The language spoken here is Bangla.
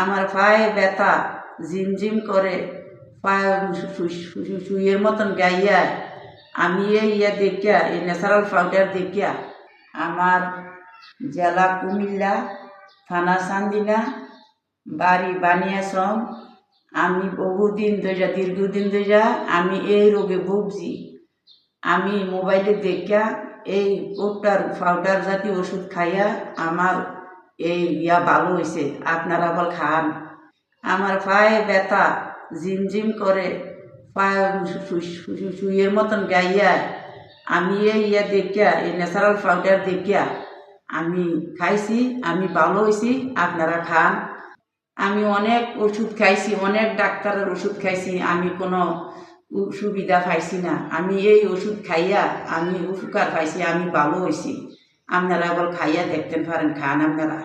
আমার পায়ে ব্যথা ঝিমঝিম করে, পায়ে সুইয়ের মতন গাইয়া আমি এই দেখিয়া, এই ন্যাচারাল পাউডার দেখিয়া আমার জেলা কুমিল্লা, থানা চান্দিনা, বাড়ি বানিয়াশ্রম। আমি বহুদিন ধরে, দীর্ঘদিন ধরে আমি এই রোগে ভুগছি। আমি মোবাইলে দেখিয়া এই পাউডার জাতীয় ওষুধ খাইয়া আমার এই ভালো হয়েছে। আপনারা বল খান। আমার পায়ে ব্যথা ঝিমঝিম করে, পায়ে সুইয়ের মতন গাইয়া আমি এই দেখিয়া, এই ন্যাচারাল পাউডার দেখিয়া আমি খাইছি, আমি ভালো হয়েছি। আপনারা খান। আমি অনেক ওষুধ খাইছি, অনেক ডাক্তারের ওষুধ খাইছি, আমি কোনো সুবিধা পাইছি না। আমি এই ওষুধ খাইয়া আমি উপকার পাইছি, আমি ভালো হয়েছি। আপনারা বল খাইয়া দেখতে পারেন, খান আপনারা।